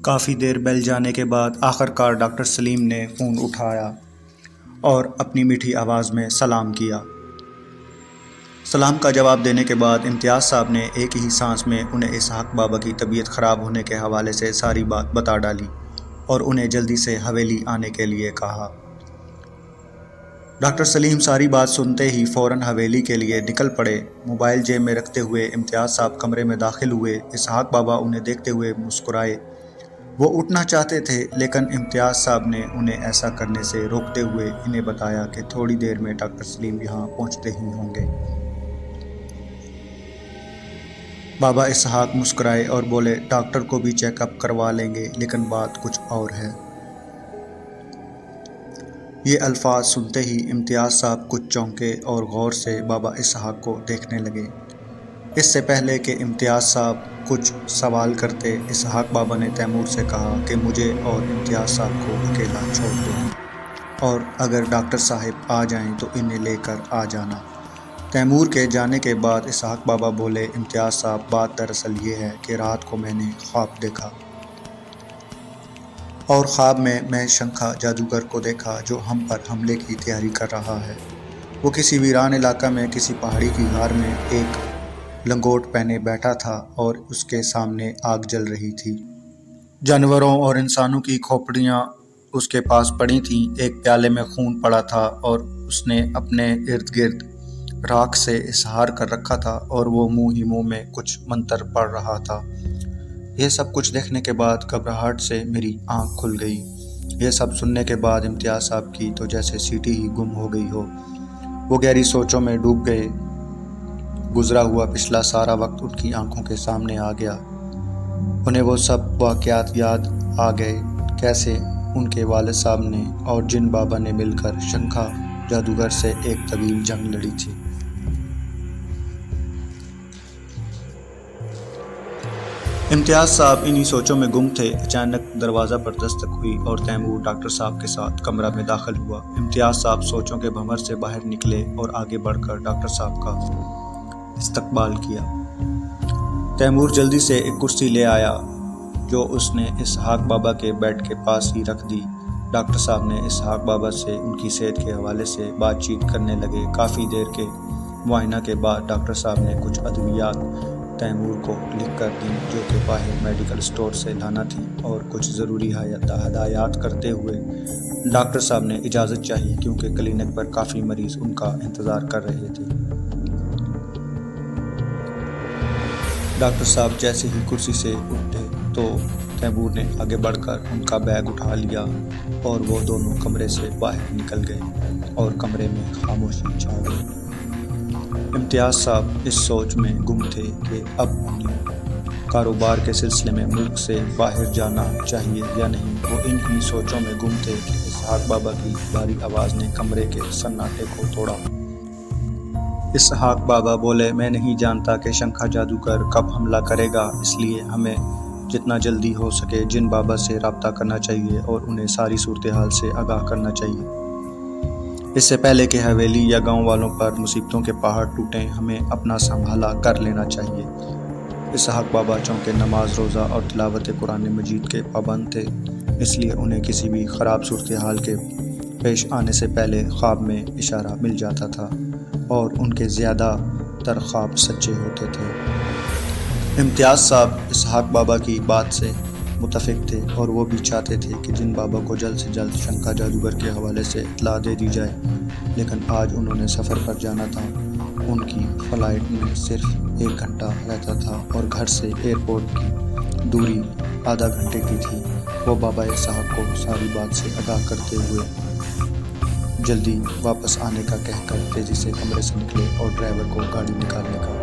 کافی دیر بیل جانے کے بعد آخرکار ڈاکٹر سلیم نے فون اٹھایا اور اپنی میٹھی آواز میں سلام کیا۔ سلام کا جواب دینے کے بعد امتیاز صاحب نے ایک ہی سانس میں انہیں اسحاق بابا کی طبیعت خراب ہونے کے حوالے سے ساری بات بتا ڈالی اور انہیں جلدی سے حویلی آنے کے لیے کہا۔ ڈاکٹر سلیم ساری بات سنتے ہی فوراً حویلی کے لیے نکل پڑے۔ موبائل جیب میں رکھتے ہوئے امتیاز صاحب کمرے میں داخل ہوئے۔ اسحاق بابا انہیں دیکھتے ہوئے مسکرائے۔ وہ اٹھنا چاہتے تھے لیکن امتیاز صاحب نے انہیں ایسا کرنے سے روکتے ہوئے انہیں بتایا کہ تھوڑی دیر میں ڈاکٹر سلیم یہاں پہنچتے ہی ہوں گے۔ بابا اسحاق مسکرائے اور بولے، ڈاکٹر کو بھی چیک اپ کروا لیں گے لیکن بات کچھ اور ہے۔ یہ الفاظ سنتے ہی امتیاز صاحب کچھ چونکے اور غور سے بابا اسحاق کو دیکھنے لگے۔ اس سے پہلے کہ امتیاز صاحب کچھ سوال کرتے، اسحاق بابا نے تیمور سے کہا کہ مجھے اور امتیاز صاحب کو اکیلا چھوڑ دو اور اگر ڈاکٹر صاحب آ جائیں تو انہیں لے کر آ جانا۔ تیمور کے جانے کے بعد اسحاق بابا بولے، امتیاز صاحب بات دراصل یہ ہے کہ رات کو میں نے خواب دیکھا اور خواب میں شنکھا جادوگر کو دیکھا جو ہم پر حملے کی تیاری کر رہا ہے۔ وہ کسی ویران علاقہ میں کسی پہاڑی کی غار میں ایک لنگوٹ پہنے بیٹھا تھا اور اس کے سامنے آگ جل رہی تھی۔ جانوروں اور انسانوں کی کھوپڑیاں اس کے پاس پڑی تھیں۔ ایک پیالے میں خون پڑا تھا اور اس نے اپنے ارد گرد راکھ سے اسحار کر رکھا تھا اور وہ منہ ہی منہ میں کچھ منتر پڑھ رہا تھا۔ یہ سب کچھ دیکھنے کے بعد گھبراہٹ سے میری آنکھ کھل گئی۔ یہ سب سننے کے بعد امتیاز صاحب کی تو جیسے سیٹی ہی گم ہو گئی ہو۔ وہ گہری سوچوں میں ڈوب گئے۔ گزرا ہوا پچھلا سارا وقت ان کی آنکھوں کے سامنے آ گیا۔ انہیں وہ سب واقعات یاد آ گئے، کیسے ان کے والد صاحب نے اور جن بابا نے مل کر شنکھا جادوگر سے ایک طویل جنگ لڑی تھی۔ امتیاز صاحب انہی سوچوں میں گم تھے۔ اچانک دروازہ پر دستک ہوئی اور تیمور ڈاکٹر صاحب کے ساتھ کمرہ میں داخل ہوا۔ امتیاز صاحب سوچوں کے بھنور سے باہر نکلے اور آگے بڑھ کر ڈاکٹر صاحب کا استقبال کیا۔ تیمور جلدی سے ایک کرسی لے آیا جو اس نے اسحاق بابا کے بیڈ کے پاس ہی رکھ دی۔ ڈاکٹر صاحب نے اسحاق بابا سے ان کی صحت کے حوالے سے بات چیت کرنے لگے۔ کافی دیر کے معائنہ کے بعد ڈاکٹر صاحب نے کچھ ادویات تیمور کو لکھ کر دیں جو کہ باہر میڈیکل اسٹور سے لانا تھی اور کچھ ضروری ہدایات کرتے ہوئے ڈاکٹر صاحب نے اجازت چاہی کیونکہ کلینک پر کافی مریض ان کا انتظار کر رہے تھے۔ ڈاکٹر صاحب جیسے ہی کرسی سے اٹھے تو تیمور نے آگے بڑھ کر ان کا بیگ اٹھا لیا اور وہ دونوں کمرے سے باہر نکل گئے اور کمرے میں خاموشی چھا گئی۔ امتیاز صاحب اس سوچ میں گم تھے کہ اب انہیں کاروبار کے سلسلے میں ملک سے باہر جانا چاہیے یا نہیں۔ وہ انہی سوچوں میں گم تھے کہ اسحاق بابا کی بھاری آواز نے کمرے کے سناٹے کو توڑا۔ اسحاق بابا بولے، میں نہیں جانتا کہ شنکھا جادوگر کب حملہ کرے گا، اس لیے ہمیں جتنا جلدی ہو سکے جن بابا سے رابطہ کرنا چاہیے اور انہیں ساری صورتحال سے آگاہ کرنا چاہیے۔ اس سے پہلے کہ حویلی یا گاؤں والوں پر مصیبتوں کے پہاڑ ٹوٹیں، ہمیں اپنا سنبھالا کر لینا چاہیے۔ اسحاق بابا چونکہ نماز روزہ اور تلاوت قرآن مجید کے پابند تھے، اس لیے انہیں کسی بھی خراب صورتحال کے پیش آنے سے پہلے خواب میں اشارہ مل جاتا تھا اور ان کے زیادہ تر خواب سچے ہوتے تھے۔ امتیاز صاحب اسحاق بابا کی بات سے متفق تھے اور وہ بھی چاہتے تھے کہ جن بابا کو جلد سے جلد شنکھا جادوگر کے حوالے سے اطلاع دے دی جائے، لیکن آج انہوں نے سفر پر جانا تھا۔ ان کی فلائٹ میں صرف 1 گھنٹہ رہتا تھا اور گھر سے ایئرپورٹ کی دوری آدھا گھنٹے کی تھی۔ وہ بابا اسحاق کو ساری بات سے آگاہ کرتے ہوئے جلدی واپس آنے کا کہہ کر تیزی سے کمرے سے نکلے اور ڈرائیور کو گاڑی نکالنے کا